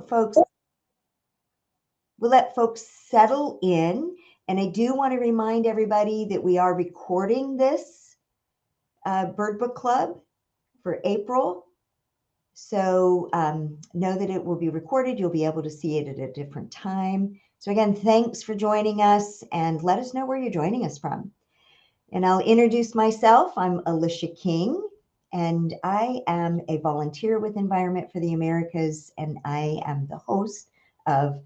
folks, we'll let folks settle in. And I do want to remind everybody that we are recording this Bird Book Club for April. So know that it will be recorded. You'll be able to see it at a different time. So again, thanks for joining us, and let us know where you're joining us from. And I'll introduce myself. I'm Alicia King, and I am a volunteer with Environment for the Americas, and I am the host of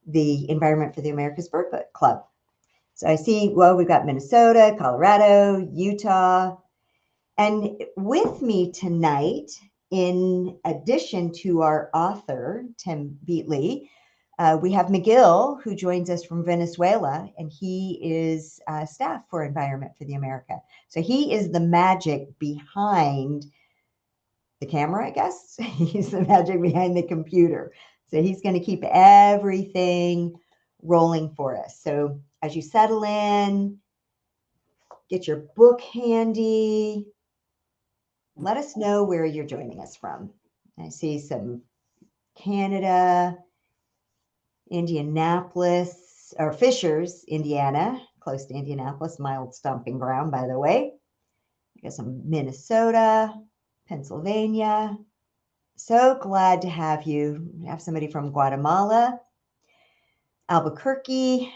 the Environment for the Americas Bird Book Club. So I see, well, we've got Minnesota, Colorado, Utah, and with me tonight, in addition to our author, Tim Beatley, we have McGill, who joins us from Venezuela, and he is staff for Environment for the America. So he is the magic behind the camera, I guess. He's the magic behind the computer. So he's going to keep everything rolling for us. So as you settle in, get your book handy, let us know where you're joining us from. I see some Canada, Indianapolis, or Fishers, Indiana, close to Indianapolis, mild stomping ground, by the way. I got some Minnesota, Pennsylvania. So glad to have you. We have somebody from Guatemala, Albuquerque.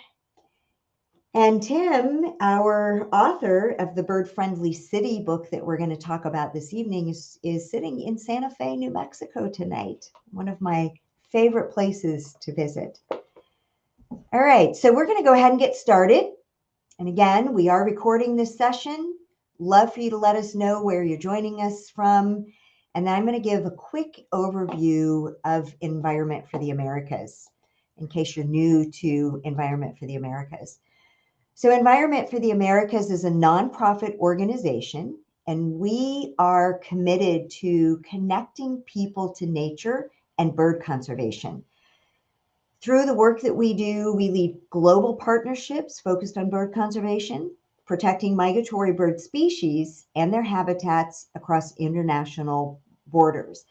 And Tim, our author of the Bird Friendly City book that we're going to talk about this evening, is sitting in Santa Fe, New Mexico tonight, one of my favorite places to visit. All right, so we're going to go ahead and get started. And again, we are recording this session. Love for you to let us know where you're joining us from. And then I'm going to give a quick overview of Environment for the Americas, in case you're new to Environment for the Americas. So Environment for the Americas is a nonprofit organization, and we are committed to connecting people to nature and bird conservation. Through the work that we do, we lead global partnerships focused on bird conservation, protecting migratory bird species and their habitats across international borders.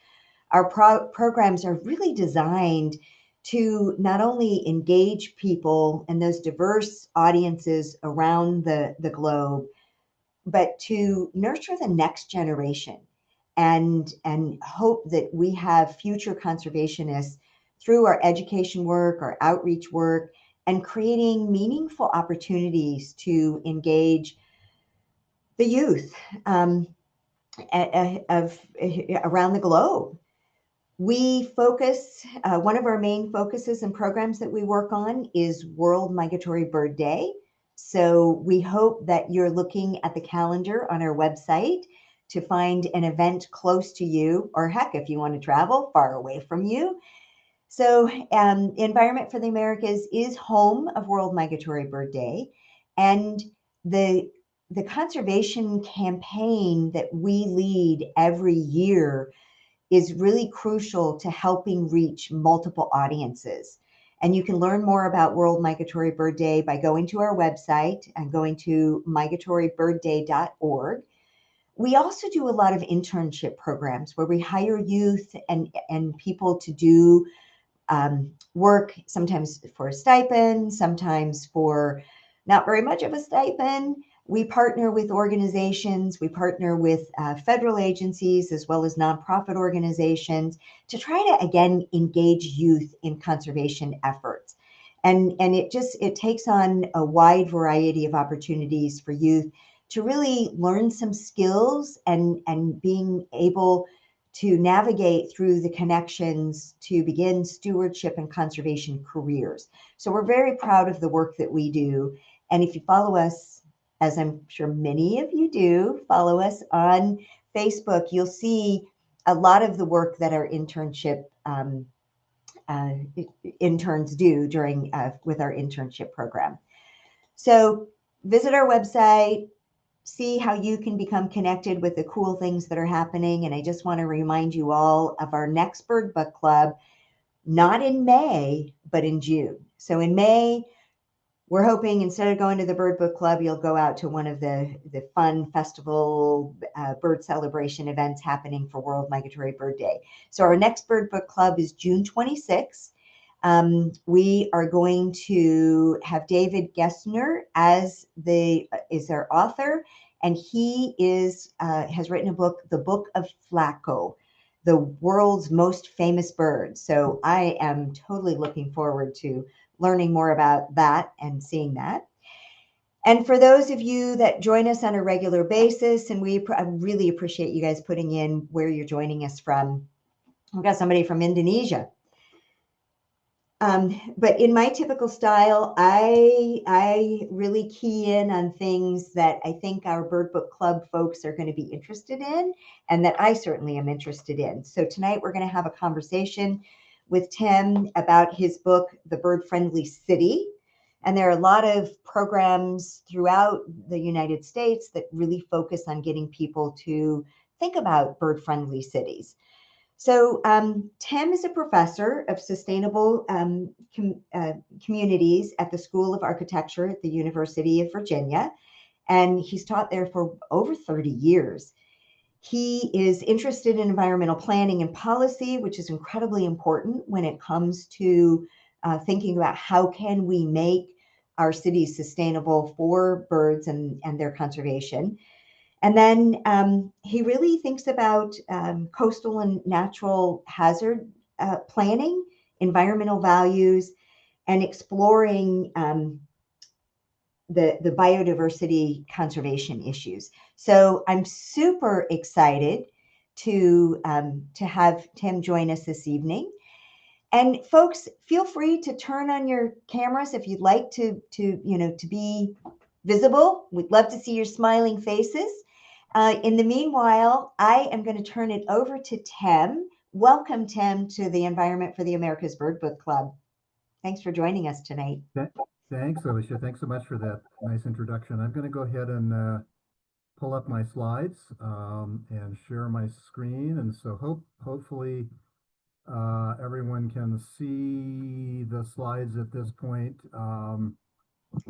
Our programs are really designed to not only engage people and those diverse audiences around the globe, but to nurture the next generation and hope that we have future conservationists through our education work, our outreach work, and creating meaningful opportunities to engage the youth around the globe. We focus, one of our main focuses and programs that we work on is World Migratory Bird Day. So we hope that you're looking at the calendar on our website to find an event close to you, or heck, if you want to travel far away from you. So Environment for the Americas is home of World Migratory Bird Day, and the conservation campaign that we lead every year is really crucial to helping reach multiple audiences. And you can learn more about World Migratory Bird Day by going to our website and going to migratorybirdday.org. We also do a lot of internship programs where we hire youth and people to do work, sometimes for a stipend, sometimes for not very much of a stipend. We partner with organizations, we partner with federal agencies as well as nonprofit organizations to try to, again, engage youth in conservation efforts. And it takes on a wide variety of opportunities for youth to really learn some skills and being able to navigate through the connections to begin stewardship and conservation careers. So we're very proud of the work that we do. And if you follow us, as I'm sure many of you do, follow us on Facebook, you'll see a lot of the work that our internship interns do during with our internship program. So visit our website, see how you can become connected with the cool things that are happening. And I just want to remind you all of our next Bird Book Club, not in May, but in June. So in May, we're hoping instead of going to the Bird Book Club, you'll go out to one of the fun festival bird celebration events happening for World Migratory Bird Day. So our next Bird Book Club is June 26th. We are going to have David Gessner as is our author, and he has written a book, The Book of Flacco, the world's most famous bird. So I am totally looking forward to learning more about that and seeing that. And for those of you that join us on a regular basis, and I really appreciate you guys putting in where you're joining us from. We've got somebody from Indonesia. But in my typical style, I really key in on things that I think our Bird Book Club folks are going to be interested in, and that I certainly am interested in. So tonight we're going to have a conversation with Tim about his book, The Bird Friendly City. And there are a lot of programs throughout the United States that really focus on getting people to think about bird-friendly cities. So Tim is a professor of sustainable communities at the School of Architecture at the University of Virginia, and he's taught there for over 30 years. He is interested in environmental planning and policy, which is incredibly important when it comes to thinking about how can we make our cities sustainable for birds and their conservation. And then he really thinks about coastal and natural hazard planning, environmental values, and exploring the biodiversity conservation issues. So I'm super excited to have Tim join us this evening. And folks, feel free to turn on your cameras if you'd like to be visible. We'd love to see your smiling faces. In the meanwhile, I am going to turn it over to Tim. Welcome, Tim, to the Environment for the Americas Bird Book Club. Thanks for joining us tonight. Thanks, Alicia. Thanks so much for that nice introduction. I'm going to go ahead and pull up my slides and share my screen. And so hopefully everyone can see the slides at this point.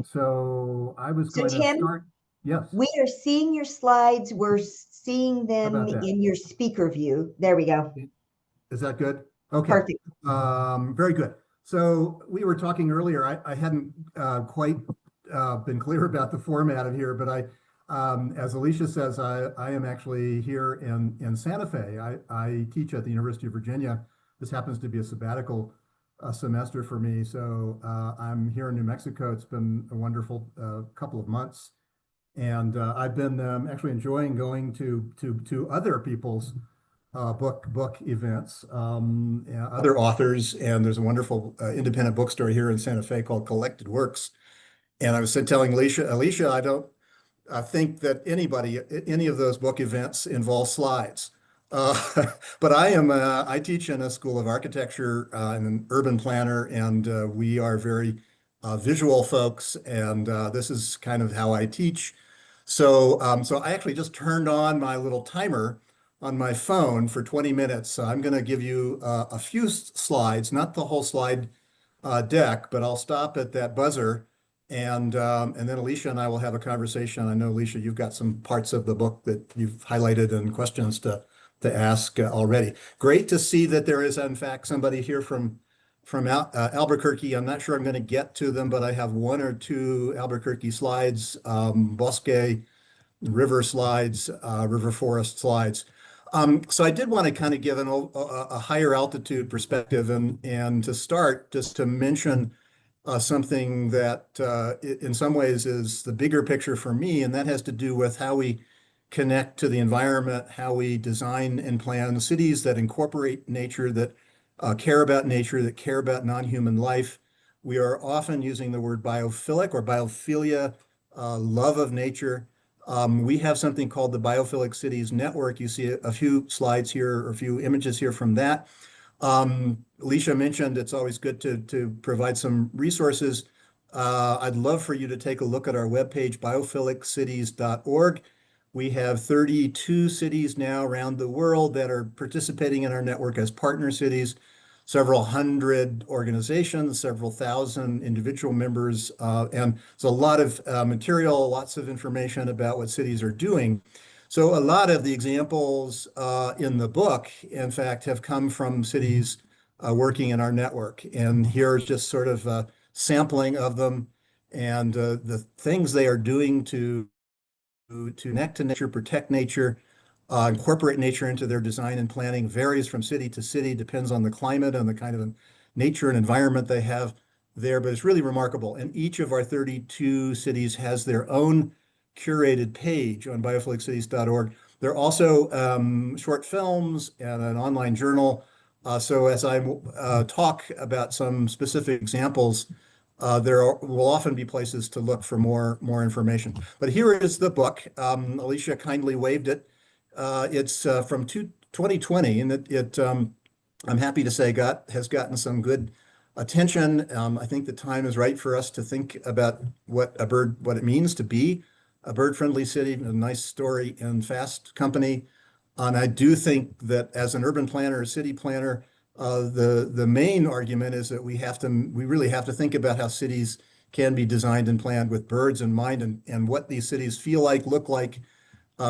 So I was going to start. Yes. We are seeing your slides. We're seeing them in your speaker view. There we go. Is that good? Okay. Perfect. Very good. So we were talking earlier. I hadn't quite been clear about the format of here, but as Alicia says, I am actually here in Santa Fe. I teach at the University of Virginia. This happens to be a sabbatical semester for me. So I'm here in New Mexico. It's been a wonderful couple of months. And I've been actually enjoying going to other people's book events, other authors, and there's a wonderful independent bookstore here in Santa Fe called Collected Works. And I was telling Alicia, I don't think that any of those book events involve slides. But I teach in a school of architecture and an urban planner, and we are very visual folks, and this is kind of how I teach. So I actually just turned on my little timer on my phone for 20 minutes. So I'm going to give you a few slides, not the whole slide deck, but I'll stop at that buzzer, and then Alicia and I will have a conversation. I know, Alicia, you've got some parts of the book that you've highlighted and questions to ask already. Great to see that there is, in fact, somebody here from Albuquerque. I'm not sure I'm going to get to them, but I have one or two Albuquerque slides, bosque, river slides, river forest slides. So I did want to kind of give a higher altitude perspective, and to start, just to mention something that in some ways is the bigger picture for me, and that has to do with how we connect to the environment, how we design and plan cities that incorporate nature, that care about nature, that care about non-human life. We are often using the word biophilic or biophilia, love of nature. We have something called the Biophilic Cities Network. You see a few slides here, or a few images here from that. Alicia mentioned it's always good to provide some resources. I'd love for you to take a look at our webpage, biophiliccities.org. We have 32 cities now around the world that are participating in our network as partner cities. several hundred organizations, several thousand individual members, and it's a lot of material, lots of information about what cities are doing. So a lot of the examples in the book, in fact, have come from cities working in our network. And here's just sort of a sampling of them and the things they are doing to connect to nature, protect nature, incorporate nature into their design and planning varies from city to city, depends on the climate and the kind of nature and environment they have there, but it's really remarkable. And each of our 32 cities has their own curated page on biophiliccities.org. There are also short films and an online journal. So as I talk about some specific examples, will often be places to look for more information. But here is the book. Alicia kindly waved it. It's from 2020, and I'm happy to say has gotten some good attention. I think the time is right for us to think about what it means to be a bird-friendly city, a nice story and fast company. And I do think that as an urban planner, a city planner, the main argument is that we really have to think about how cities can be designed and planned with birds in mind and what these cities feel like, look like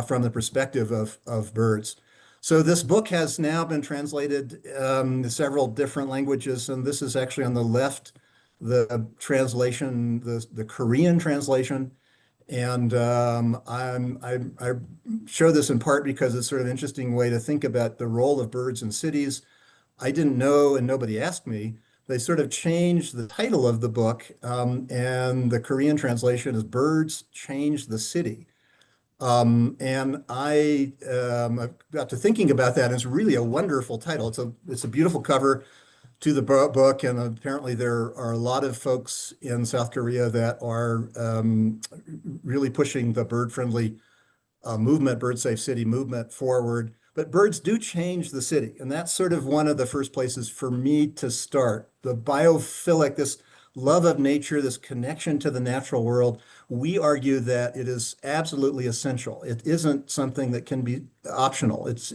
from the perspective of birds. So this book has now been translated to several different languages, and this is actually on the left, the translation, the Korean translation. And I show this in part because it's sort of an interesting way to think about the role of birds in cities. I didn't know, and nobody asked me. They sort of changed the title of the book, and the Korean translation is Birds Change the City. And I got to thinking about that, and it's really a wonderful title. It's a beautiful cover to the book, and apparently there are a lot of folks in South Korea that are really pushing the bird-friendly movement, bird safe city movement forward. But birds do change the city, and that's sort of one of the first places for me to start. The biophilic, this love of nature, this connection to the natural world, we argue that it is absolutely essential. It isn't something that can be optional. It's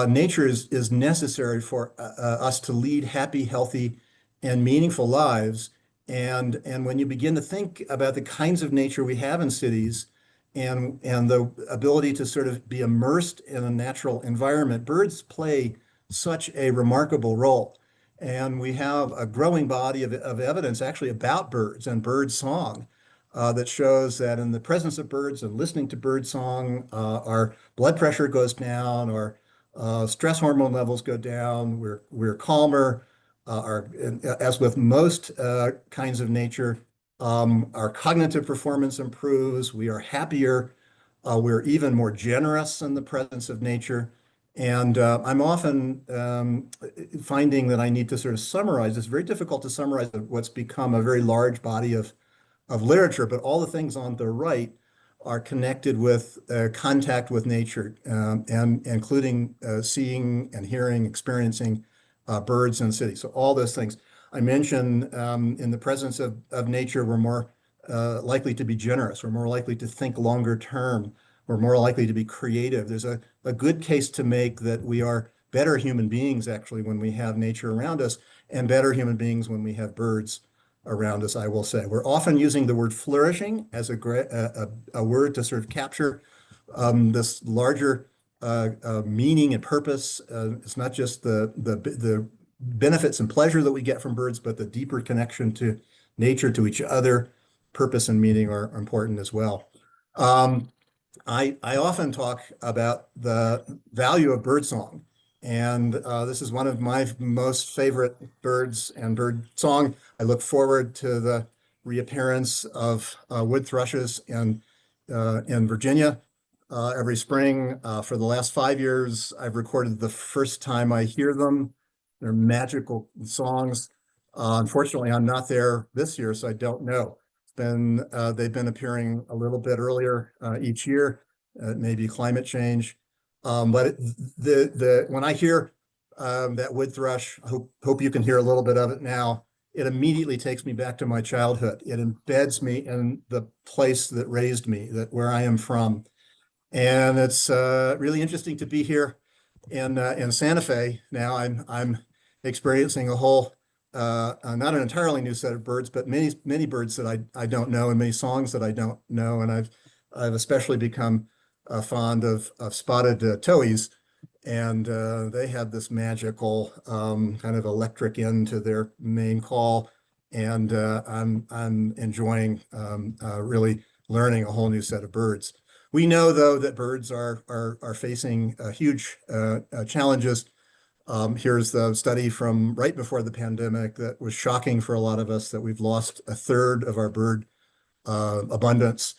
nature is necessary for us to lead happy, healthy, and meaningful lives. And when you begin to think about the kinds of nature we have in cities and the ability to sort of be immersed in a natural environment, birds play such a remarkable role. And we have a growing body of evidence actually about birds and bird song that shows that in the presence of birds and listening to bird song, our blood pressure goes down, our stress hormone levels go down, we're calmer, as with most kinds of nature, our cognitive performance improves, we are happier, we're even more generous in the presence of nature. And I'm often finding that I need to sort of summarize. It's very difficult to summarize what's become a very large body of literature, but all the things on the right are connected with contact with nature, and including seeing and hearing, experiencing birds in cities. So all those things. I mentioned in the presence of nature, we're more likely to be generous. We're more likely to think longer term. We're more likely to be creative. There's a good case to make that we are better human beings actually when we have nature around us, and better human beings when we have birds around us, I will say. We're often using the word flourishing as a word to sort of capture this larger meaning and purpose. It's not just the benefits and pleasure that we get from birds, but the deeper connection to nature, to each other, purpose and meaning are important as well. I often talk about the value of birdsong, and this is one of my most favorite birds and bird song. I look forward to the reappearance of wood thrushes in Virginia every spring. For the last 5 years, I've recorded the first time I hear them. They're magical songs. Unfortunately, I'm not there this year, so I don't know. They've been appearing a little bit earlier each year. Maybe climate change, but when I hear that wood thrush, I hope you can hear a little bit of it now. It immediately takes me back to my childhood. It embeds me in the place that raised me, where I am from, and it's really interesting to be here in Santa Fe now. I'm experiencing a whole, not an entirely new set of birds, but many birds that I don't know, and many songs that I don't know. And I've especially become fond of spotted towhees, and they have this magical kind of electric end to their main call, and I'm enjoying really learning a whole new set of birds. We know, though, that birds are facing huge challenges. Here's the study from right before the pandemic that was shocking for a lot of us, that we've lost a third of our bird abundance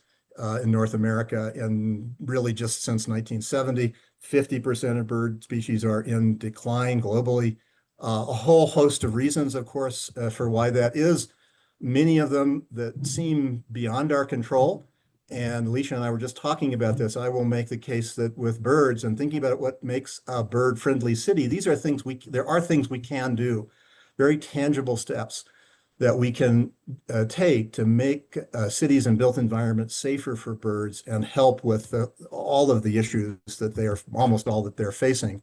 in North America. And really just since 1970, 50% of bird species are in decline globally. A whole host of reasons, of course, for why that is, many of them that seem beyond our control. And Alicia and I were just talking about this. I will make the case that with birds and thinking about what makes a bird-friendly city, there are things we can do, very tangible steps that we can take to make cities and built environments safer for birds and help with all of the issues almost all that they're facing.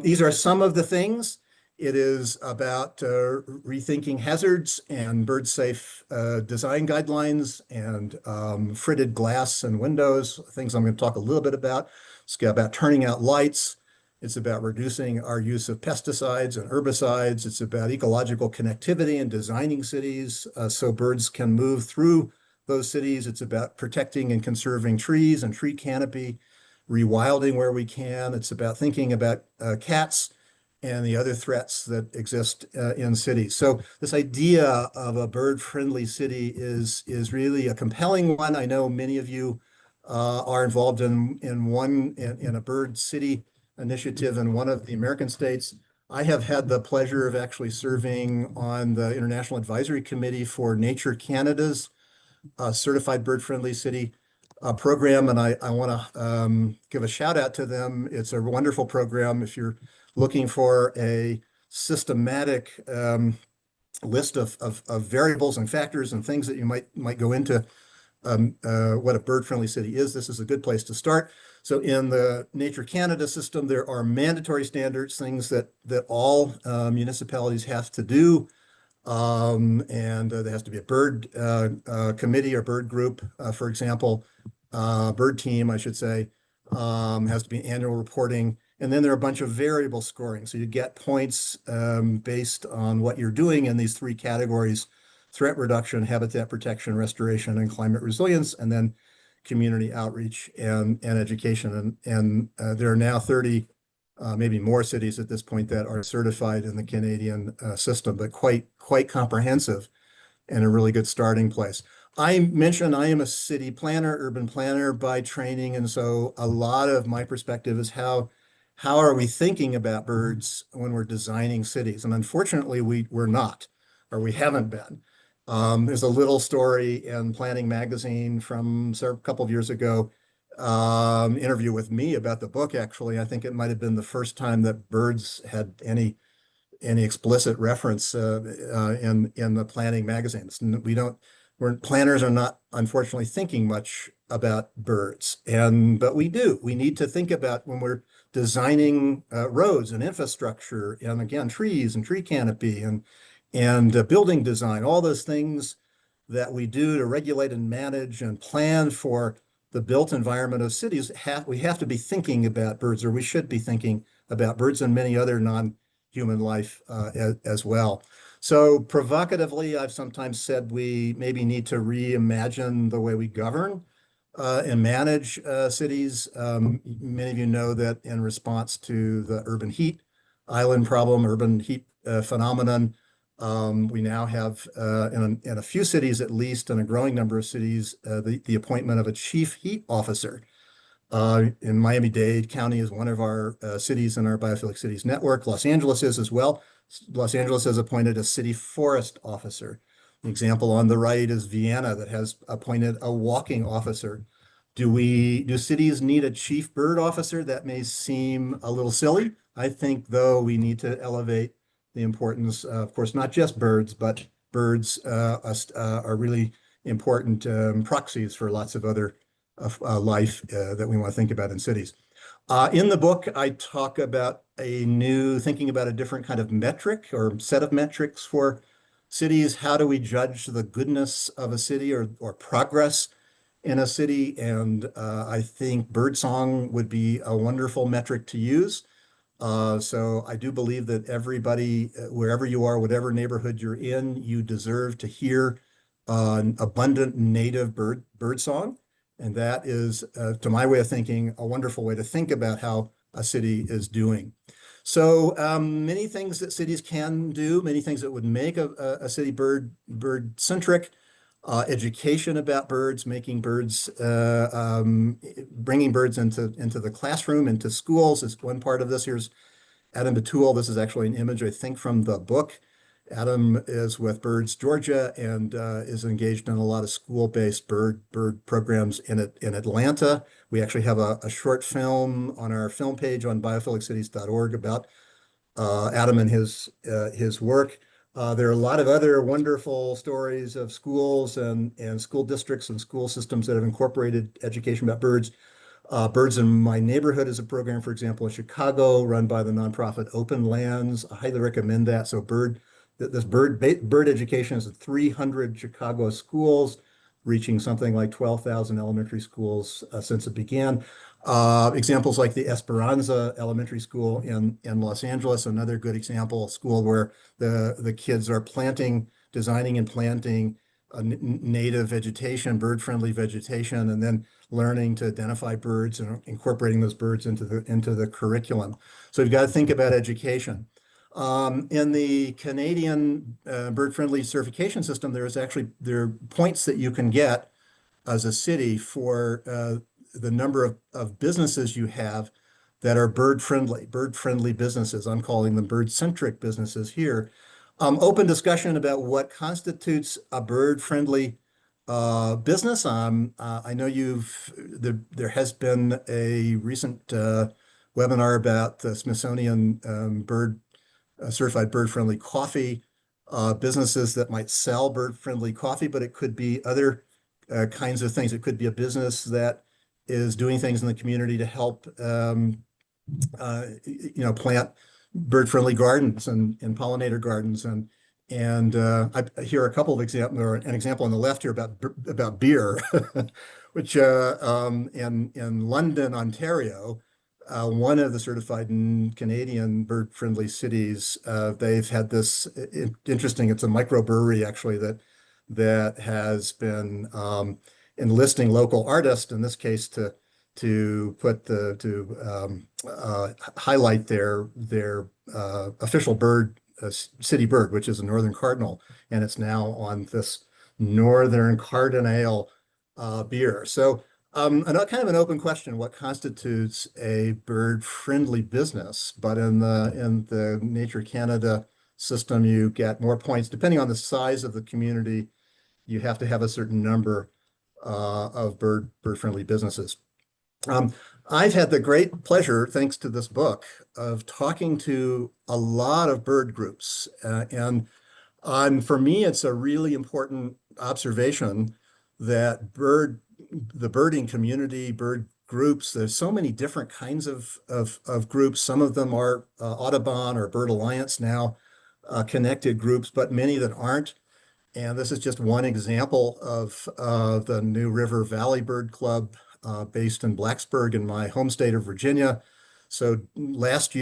These are some of the things. It is about rethinking hazards and bird-safe design guidelines and fritted glass and windows, things I'm going to talk a little bit about. It's about turning out lights. It's about reducing our use of pesticides and herbicides. It's about ecological connectivity and designing cities so birds can move through those cities. It's about protecting and conserving trees and tree canopy, rewilding where we can. It's about thinking about cats and the other threats that exist in cities. So this idea of a bird-friendly city is really a compelling one. I know many of you are involved in a bird city initiative in one of the American states. I have had the pleasure of actually serving on the International Advisory Committee for Nature Canada's Certified Bird-Friendly City program, and I want to give a shout out to them. It's a wonderful program. If you're looking for a systematic list of variables and factors and things that you might go into what a bird-friendly city is, this is a good place to start. So in the Nature Canada system, there are mandatory standards, things that all municipalities have to do. And there has to be a bird committee or bird group, for example, bird team, I should say, has to be annual reporting. And then there are a bunch of variable scoring. So you get points based on what you're doing in these three categories: threat reduction, habitat protection, restoration, and climate resilience, and then community outreach and education. And there are now 30, maybe more cities at this point that are certified in the Canadian system, but quite comprehensive and a really good starting place. I mentioned I am a city planner, urban planner by training, and so a lot of my perspective is how are we thinking about birds when we're designing cities? And unfortunately, we're not, or we haven't been. There's a little story in Planning Magazine from a couple of years ago, interview with me about the book, actually. I think it might have been the first time that birds had any explicit reference in the Planning Magazines. Planners are not, unfortunately, thinking much about birds, but we do. We need to think about when we're designing roads and infrastructure, and again, trees and tree canopy and building design, all those things that we do to regulate and manage and plan for the built environment of cities. We have to be thinking about birds, or we should be thinking about birds and many other non-human life as well. So provocatively, I've sometimes said we maybe need to reimagine the way we govern and manage cities. Many of you know that in response to the urban heat island problem, urban heat phenomenon, we now have in a few cities, at least, in a growing number of cities, the appointment of a chief heat officer. In Miami-Dade County is one of our cities in our biophilic cities network. Los Angeles is as well. Los Angeles has appointed a city forest officer. An example on the right is Vienna, that has appointed a walking officer. Do cities need a chief bird officer? That may seem a little silly. I think, though, we need to elevate the importance, of course, not just birds, but birds are really important proxies for lots of other life that we want to think about in cities. In the book, I talk about thinking about a different kind of metric or set of metrics for cities. How do we judge the goodness of a city or progress in a city? And I think birdsong would be a wonderful metric to use. So I do believe that everybody, wherever you are, whatever neighborhood you're in, you deserve to hear an abundant native bird song. And that is, to my way of thinking, a wonderful way to think about how a city is doing. So many things that cities can do, many things that would make a city bird centric. Education about birds, bringing birds into the classroom, into schools is one part of this. Here's Adam Batul. This is actually an image, I think, from the book. Adam is with Birds Georgia and is engaged in a lot of school-based bird programs in Atlanta. We actually have a short film on our film page on biophiliccities.org about Adam and his work. There are a lot of other wonderful stories of schools and school districts and school systems that have incorporated education about birds. Birds in My Neighborhood is a program, for example, in Chicago, run by the nonprofit Open Lands. I highly recommend that. So bird education is at 300 Chicago schools, reaching something like 12,000 elementary schools since it began. Examples like the Esperanza Elementary School in Los Angeles, another good example, a school where the kids are designing and planting native vegetation, bird-friendly vegetation, and then learning to identify birds and incorporating those birds into the curriculum. So you've got to think about education. In the Canadian bird-friendly certification system, there are points that you can get as a city for the number of businesses you have that are bird-friendly businesses. I'm calling them bird-centric businesses here. Open discussion about what constitutes a bird-friendly business. I know there has been a recent webinar about the Smithsonian certified bird-friendly coffee businesses that might sell bird-friendly coffee, but it could be other kinds of things. It could be a business that is doing things in the community to help plant bird-friendly gardens and pollinator gardens. And I hear a couple of examples, or an example on the left here about beer, which in London, Ontario, one of the certified Canadian bird-friendly cities, they've had this interesting, it's a microbrewery actually that has been enlisting local artists, in this case to highlight their official bird, city bird, which is a northern cardinal, and it's now on this northern cardinal beer. So kind of an open question: what constitutes a bird-friendly business? But in the Nature Canada system, you get more points depending on the size of the community. You have to have a certain number of bird-friendly businesses. I've had the great pleasure, thanks to this book, of talking to a lot of bird groups. And for me, it's a really important observation that the birding community, bird groups, there's so many different kinds of groups. Some of them are Audubon or Bird Alliance now connected groups, but many that aren't. And this is just one example of the New River Valley Bird Club based in Blacksburg in my home state of Virginia. So last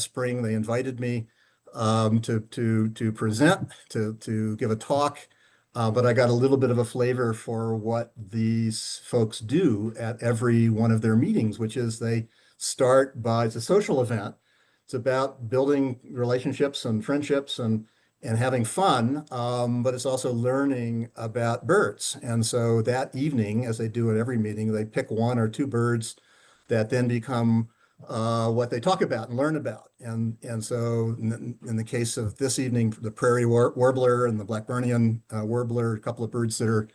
spring, they invited me to present, to give a talk, but I got a little bit of a flavor for what these folks do at every one of their meetings, which is it's a social event. It's about building relationships and friendships and having fun, but it's also learning about birds. And so that evening, as they do at every meeting, they pick one or two birds that then become what they talk about and learn about. And so in the case of this evening, the prairie warbler and the Blackburnian warbler, a couple of birds that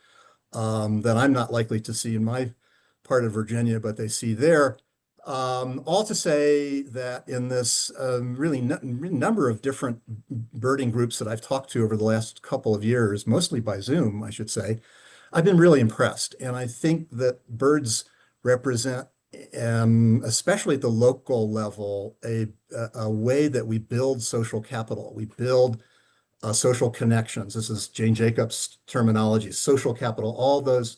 I'm not likely to see in my part of Virginia, but they see there. All to say that in this really number of different birding groups that I've talked to over the last couple of years, mostly by Zoom, I should say, I've been really impressed. And I think that birds represent especially at the local level, a way that we build social capital. We build social connections. This is Jane Jacobs' terminology, social capital, all those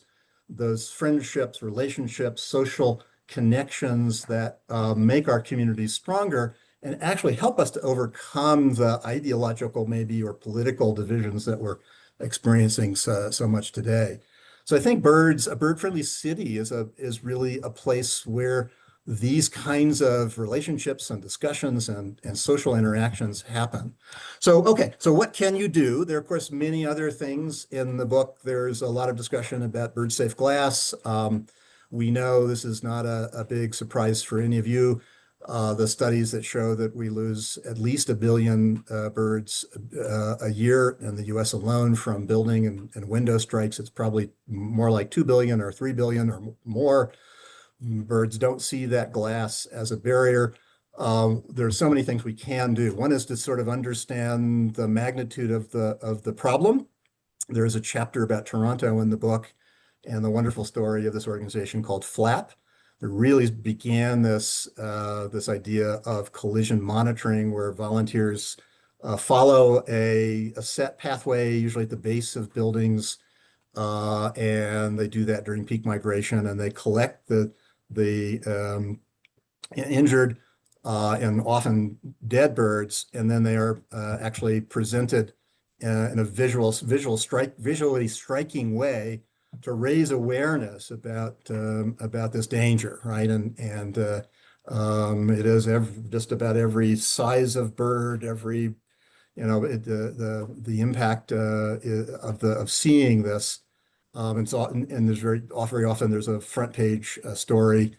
friendships, relationships, social connections that make our communities stronger and actually help us to overcome the ideological maybe or political divisions that we're experiencing so much today. So I think a bird-friendly city is really a place where these kinds of relationships and discussions and social interactions happen. So, okay, so what can you do? There are, of course, many other things in the book. There's a lot of discussion about bird-safe glass. We know this is not a big surprise for any of you. The studies that show that we lose at least 1 billion birds a year in the US alone from building and window strikes. It's probably more like 2 billion or 3 billion or more. Birds don't see that glass as a barrier. There's so many things we can do. One is to sort of understand the magnitude of the problem. There's a chapter about Toronto in the book and the wonderful story of this organization called FLAP. It really began this idea of collision monitoring, where volunteers follow a set pathway, usually at the base of buildings, and they do that during peak migration, and they collect the injured and often dead birds, and then they are actually presented in a visually striking way to raise awareness about this danger, right? And it is just about every size of bird, every the impact of seeing this. And there's very often there's a front page story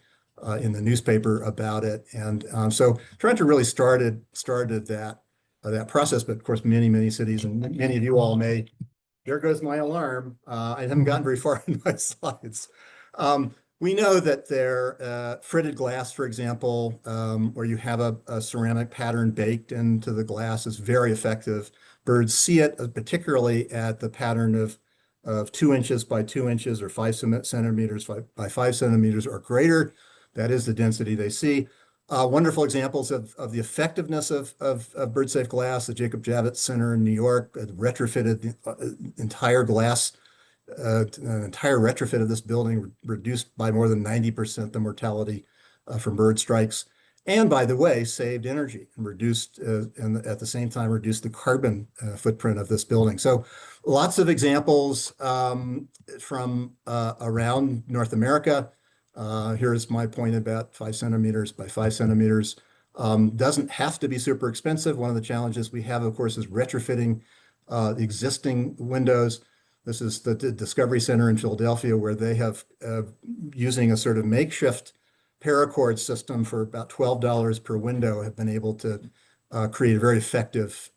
in the newspaper about it. And so Toronto really started that process. But of course, many cities and many of you all may. There goes my alarm. I haven't gotten very far in my slides. We know that fritted glass, for example, where you have a ceramic pattern baked into the glass, is very effective. Birds see it, particularly at the pattern of 2 inches by 2 inches or 5 centimeters by 5 centimeters or greater. That is the density they see. Wonderful examples of the effectiveness of bird-safe glass. The Jacob Javits Center in New York retrofitted the entire glass, an entire retrofit of this building reduced by more than 90% the mortality from bird strikes. And by the way, saved energy and reduced, and at the same time, reduced the carbon footprint of this building. So lots of examples from around North America. Here's my point about 5 centimeters by 5 centimeters. Doesn't have to be super expensive. One of the challenges we have, of course, is retrofitting existing windows. This is the Discovery Center in Philadelphia, where they have, using a sort of makeshift paracord system for about $12 per window, have been able to create a very effective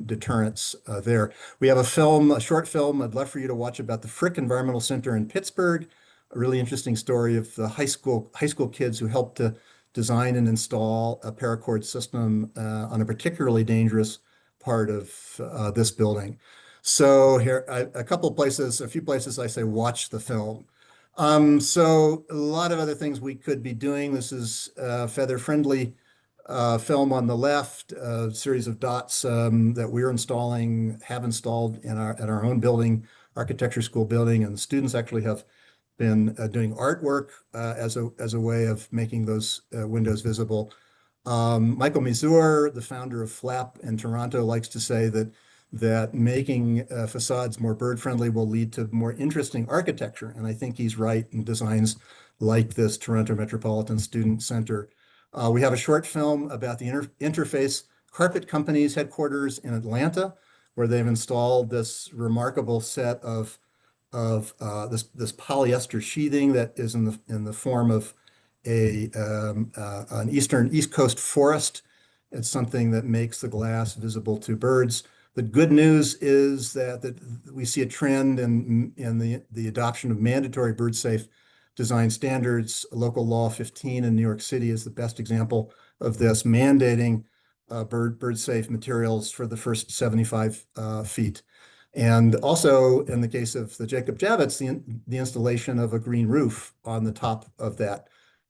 deterrence there. We have a short film I'd love for you to watch about the Frick Environmental Center in Pittsburgh. A really interesting story of the high school kids who helped to design and install a paracord system on a particularly dangerous part of this building. So here, a few places I say watch the film. So a lot of other things we could be doing. This is feather-friendly film on the left, a series of dots that we're have installed at our own building, architecture school building, and the students actually have been doing artwork as a way of making those windows visible. Michael Mazur, the founder of FLAP in Toronto, likes to say that making facades more bird-friendly will lead to more interesting architecture. And I think he's right in designs like this Toronto Metropolitan Student Center. We have a short film about the Interface Carpet Company's headquarters in Atlanta, where they've installed this remarkable set of this polyester sheathing that is in the form of an East Coast forest. It's something that makes the glass visible to birds. The good news is that we see a trend in the adoption of mandatory bird-safe design standards. Local Law 15 in New York City is the best example of this, mandating bird-safe materials for the first 75 feet. And also, in the case of the Jacob Javits, the installation of a green roof on the top of that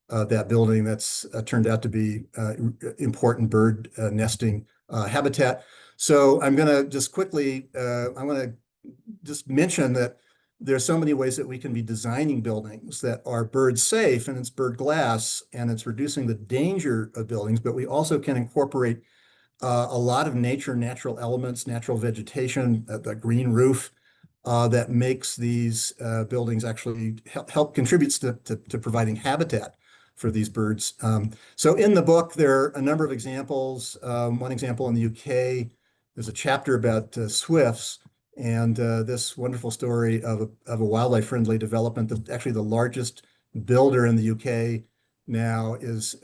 that building that's turned out to be important bird nesting habitat. So I'm going to just quickly, I want to just mention that there's so many ways that we can be designing buildings that are bird safe, and it's bird glass, and it's reducing the danger of buildings, but we also can incorporate a lot of natural elements, natural vegetation, the green roof, that makes these buildings actually help contributes to providing habitat for these birds. So in the book, there are a number of examples. One example in the UK, there's a chapter about swifts, and this wonderful story of a wildlife-friendly development. Actually, the largest builder in the UK now is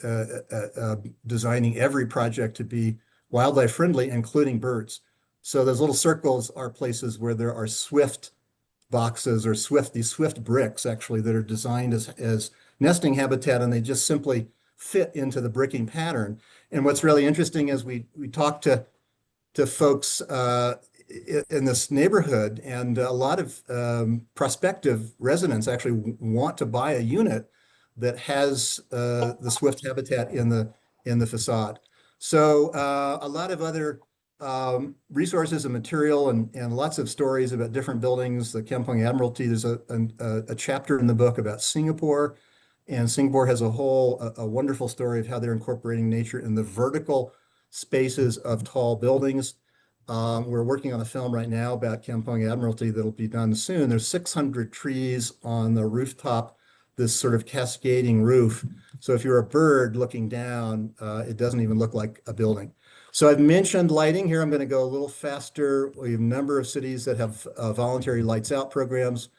designing every project to be wildlife-friendly, including birds. So those little circles are places where there are swift boxes or these swift bricks actually that are designed as nesting habitat, and they just simply fit into the bricking pattern. And what's really interesting is we talk to folks in this neighborhood, and a lot of prospective residents actually want to buy a unit that has the swift habitat in the facade. So a lot of other resources and material and lots of stories about different buildings. The Kampong Admiralty, there's a chapter in the book about Singapore, and Singapore has a wonderful story of how they're incorporating nature in the vertical spaces of tall buildings. We're working on a film right now about Kampong Admiralty that'll be done soon. There's 600 trees on the rooftop, this sort of cascading roof. So if you're a bird looking down, it doesn't even look like a building. So I've mentioned lighting here. I'm going to go a little faster. We have a number of cities that have voluntary lights out programs.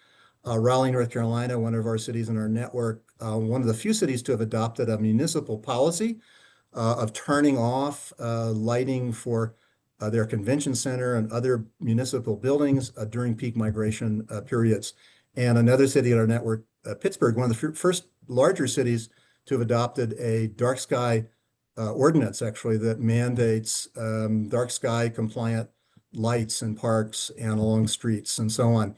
Raleigh, North Carolina, one of our cities in our network, one of the few cities to have adopted a municipal policy of turning off lighting for their convention center and other municipal buildings during peak migration periods. And another city in our network, Pittsburgh, one of the first larger cities to have adopted a dark sky ordinance, actually, that mandates dark sky compliant lights in parks and along streets and so on.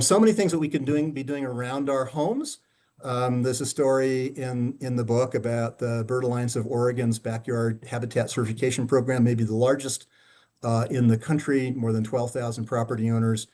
So many things that we can be doing around our homes. There's a story in the book about the Bird Alliance of Oregon's backyard habitat certification program, maybe the largest in the country, more than 12,000 property owners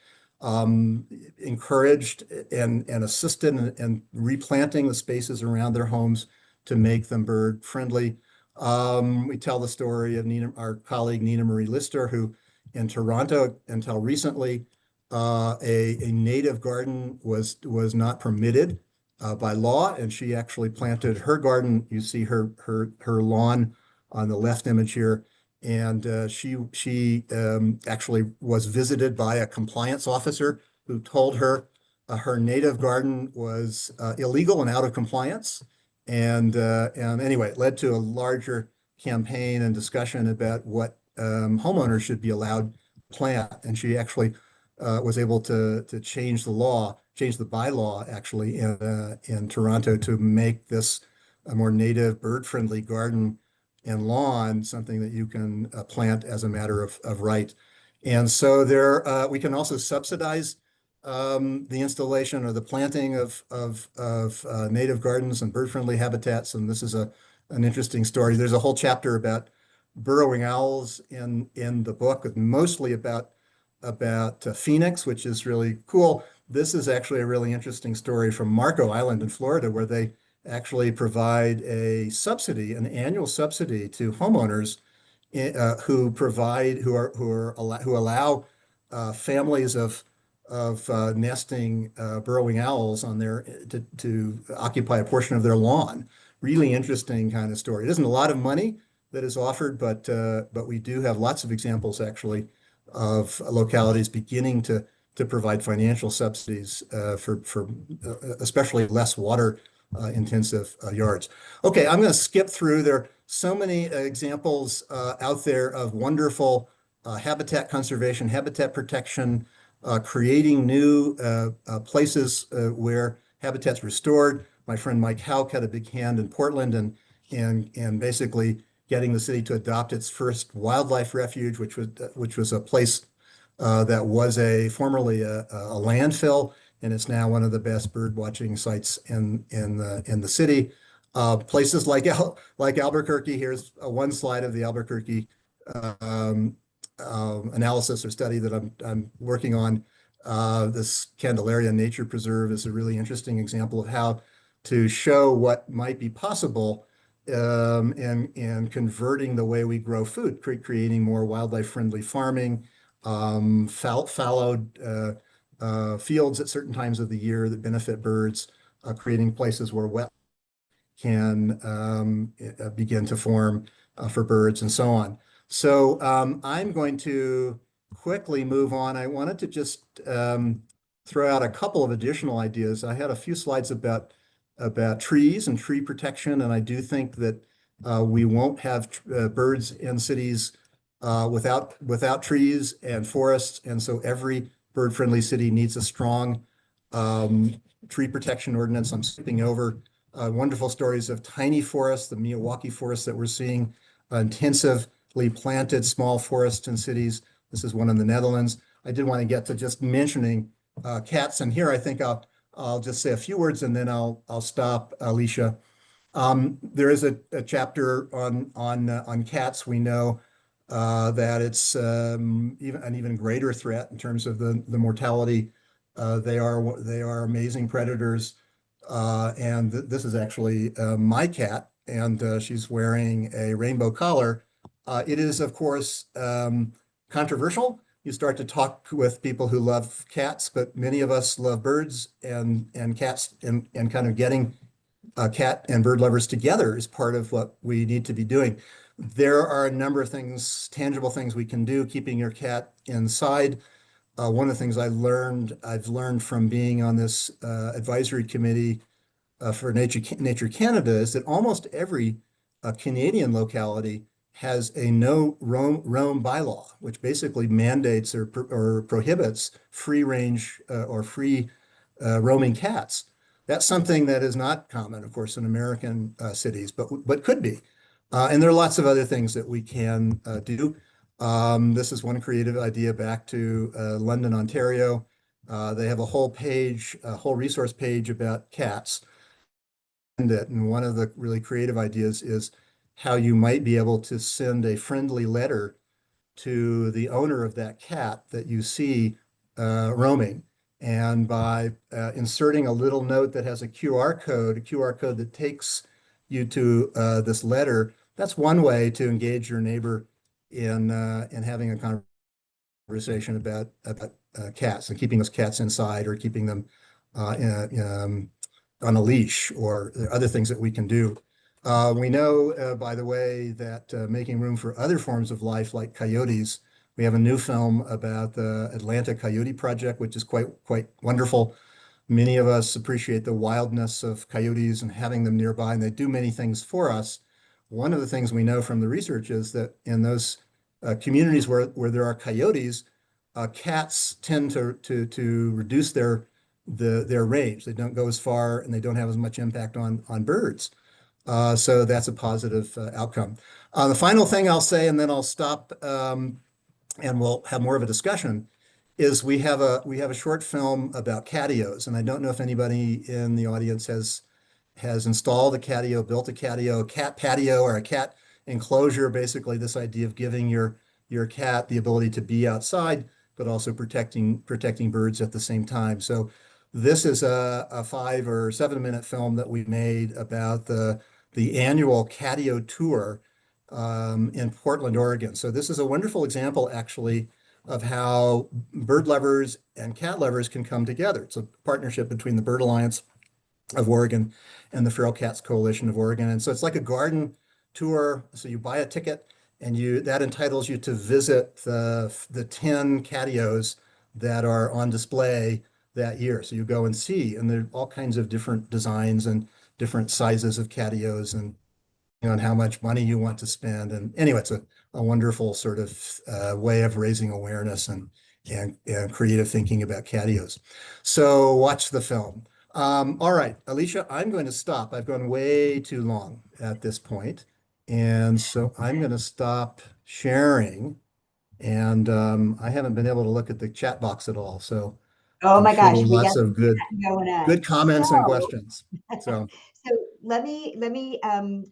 encouraged and assisted in replanting the spaces around their homes to make them bird friendly. We tell the story of our colleague Nina Marie Lister, who in Toronto until recently, a native garden was not permitted by law, and she actually planted her garden. You see her lawn on the left image here. And she actually was visited by a compliance officer who told her her native garden was illegal and out of compliance. And anyway, it led to a larger campaign and discussion about what homeowners should be allowed to plant. And she actually was able to change the bylaw actually in Toronto to make this a more native bird-friendly garden and lawn, something that you can plant as a matter of right. And so we can also subsidize the installation or the planting of native gardens and bird-friendly habitats. And this is an interesting story. There's a whole chapter about burrowing owls in the book, mostly about Phoenix, which is really cool. This is actually a really interesting story from Marco Island in Florida, where they actually provide an annual subsidy to homeowners who allow families of nesting burrowing owls on to occupy a portion of their lawn. Really interesting kind of story. It isn't a lot of money that is offered, but we do have lots of examples actually of localities beginning to provide financial subsidies for especially less water intensive yards. Okay, I'm going to skip through. There are so many examples out there of wonderful habitat conservation, habitat protection, creating new places where habitat's restored. My friend Mike Hauk had a big hand in Portland and basically getting the city to adopt its first wildlife refuge, which was a place that was formerly a landfill, and it's now one of the best bird watching sites in the city. Places like like Albuquerque. Here's one slide of the Albuquerque um, analysis or study that I'm working on. This Candelaria Nature Preserve is a really interesting example of how to show what might be possible in converting the way we grow food, creating more wildlife-friendly farming, fallowed fields at certain times of the year that benefit birds, creating places where wet can begin to form for birds and so on. So I'm going to quickly move on. I wanted to just throw out a couple of additional ideas. I had a few slides about trees and tree protection, and I do think that we won't have birds in cities without trees and forests, and so every bird-friendly city needs a strong um, tree protection ordinance. I'm skipping over wonderful stories of tiny forests, the Miyawaki forests that we're seeing, intensively planted small forests in cities. This is one in the Netherlands. I did want to get to just mentioning cats, and here I think I'll just say a few words and then I'll stop, Alicia. There is a chapter on cats. We know that it's even an even greater threat in terms of the mortality. They are amazing predators, and this is actually my cat, and she's wearing a rainbow collar. It is, of course, controversial. You start to talk with people who love cats, but many of us love birds and cats, and kind of getting cat and bird lovers together is part of what we need to be doing. There are a number of things, tangible things we can do, keeping your cat inside. One of the things I've learned from being on this advisory committee for Nature Canada is that almost every Canadian locality has a no roam bylaw, which basically mandates or prohibits free range or free roaming cats. That's something that is not common, of course, in American cities, but could be. And there are lots of other things that we can do. This is one creative idea back to London, Ontario. They have a whole page, a whole resource page about cats. And one of the really creative ideas is how you might be able to send a friendly letter to the owner of that cat that you see roaming. And by inserting a little note that has a QR code that takes you to this letter, that's one way to engage your neighbor in having a conversation about cats and keeping those cats inside or keeping them on a leash, or other things that we can do. We know, by the way, that making room for other forms of life like coyotes. We have a new film about the Atlanta Coyote Project, which is quite wonderful. Many of us appreciate the wildness of coyotes and having them nearby, and they do many things for us. One of the things we know from the research is that in those communities where there are coyotes, cats tend to reduce their range. They don't go as far and they don't have as much impact on birds. So that's a positive outcome. The final thing I'll say, and then I'll stop, and we'll have more of a discussion, is we have a short film about catios, and I don't know if anybody in the audience has installed a catio, built a catio, a cat patio, or a cat enclosure. Basically, this idea of giving your cat the ability to be outside, but also protecting birds at the same time. So this is a 5 or 7 minute film that we made about the annual catio tour in Portland, Oregon. So this is a wonderful example, actually, of how bird lovers and cat lovers can come together. It's a partnership between the Bird Alliance of Oregon and the Feral Cats Coalition of Oregon. And so it's like a garden tour. So you buy a ticket, and that entitles you to visit the 10 catios that are on display that year. So you go and see, and there are all kinds of different designs and different sizes of catios, and on how much money you want to spend. And anyway, it's a wonderful sort of way of raising awareness and creative thinking about catios. So watch the film. All right, Alicia, I'm going to stop. I've gone way too long at this point. And so I'm going to stop sharing. And I haven't been able to look at the chat box at all. So Oh I'm my sure gosh, we got lots of some chat going on. good comments and questions. So So let me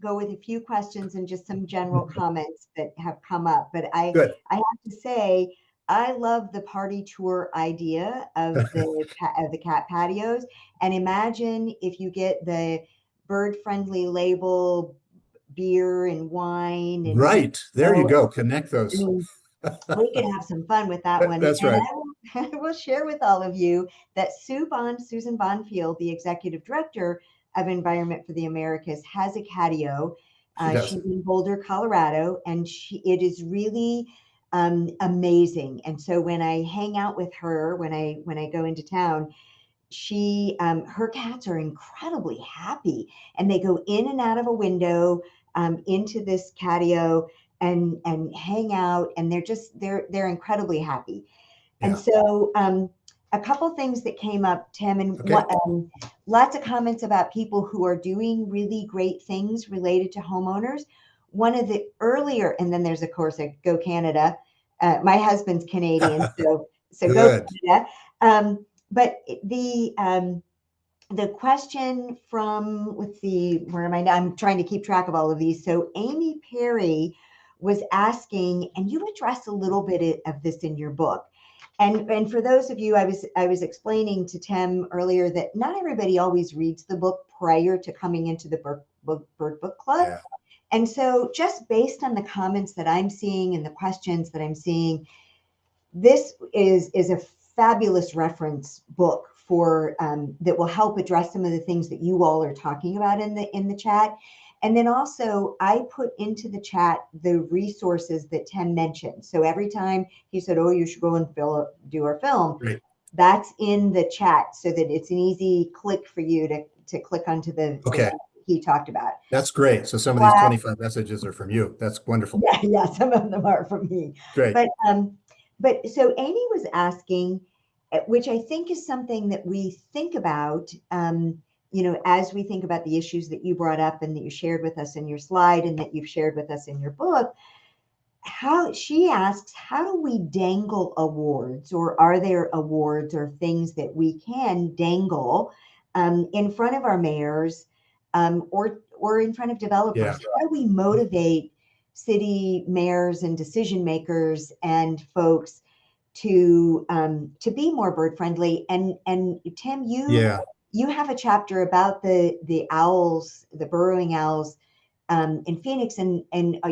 go with a few questions and just some general comments that have come up. But Good. I have to say I love the party tour idea of the cat patios. And imagine if you get the bird friendly label, beer and wine, and Right. There you know, go. Connect I those. mean, we could have some fun with that one. That's And right. I will share with all of you that Susan Bonfield, the executive director of Environment for the Americas, has a catio. She does. She's in Boulder, Colorado, and it is really amazing. And so when I hang out with her, when I go into town, her cats are incredibly happy, and they go in and out of a window into this catio and hang out, and they're incredibly happy. And Yeah. so a couple things that came up, Tim, and Okay. lots of comments about people who are doing really great things related to homeowners. One of the earlier, and then there's of course a Go Canada. My husband's Canadian, so go Good. Canada. But the question from, let's see, where am I now? I'm trying to keep track of all of these. So Amy Perry was asking, and you address a little bit of this in your book. And for those of you, I was explaining to Tim earlier that not everybody always reads the book prior to coming into the Bird Book Club. Yeah. And so just based on the comments that I'm seeing and the questions that I'm seeing, this is a fabulous reference book for that will help address some of the things that you all are talking about in the chat. And then also I put into the chat the resources that Tim mentioned. So every time he said, oh, you should go and do our film, Great. that's in the chat so that it's an easy click for you to click onto the Okay. he talked about. That's great. So some of these 25 messages are from you. That's wonderful. Yeah, some of them are from me. Great. But so Amy was asking, which I think is something that we think about, as we think about the issues that you brought up and that you shared with us in your slide and that you've shared with us in your book. How she asks, how do we dangle awards, or are there awards or things that we can dangle in front of our mayors or in front of developers? Yeah. How do we motivate city mayors and decision makers and folks to be more bird friendly? And Tim, Yeah. you have a chapter about the owls, the burrowing owls in Phoenix, and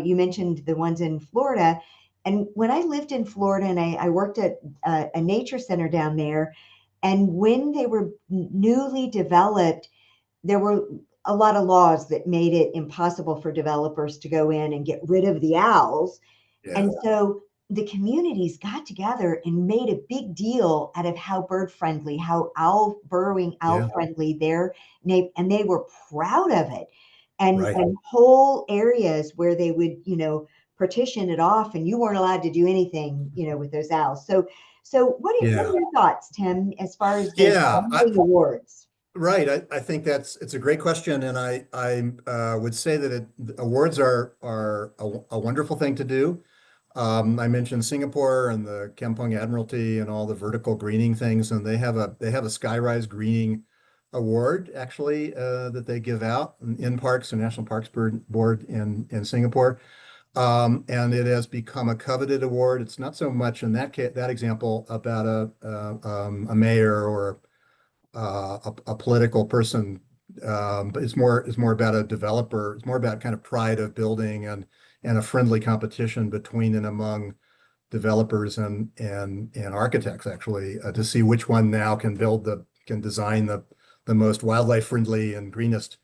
you mentioned the ones in Florida. And when I lived in Florida and I worked at a nature center down there, and when they were newly developed, there were a lot of laws that made it impossible for developers to go in and get rid of the owls. Yeah. And so the communities got together and made a big deal out of how bird friendly, how burrowing owl Yeah. friendly their neighbor, and they were proud of it. Right. And whole areas where they would, partition it off, and you weren't allowed to do anything, with those owls. So what are Yeah. your thoughts, Tim, as far as the Yeah. awards? Right. I think it's a great question, and I would say that awards are a wonderful thing to do. I mentioned Singapore and the Kampong Admiralty and all the vertical greening things, and they have a Skyrise Greening Award actually that they give out in parks and National Parks Board in Singapore. And it has become a coveted award. It's not so much in that example about a mayor or a political person, but it's more about a developer. It's more about kind of pride of building and a friendly competition between and among developers and architects actually to see which one now can design the most wildlife friendly and greenest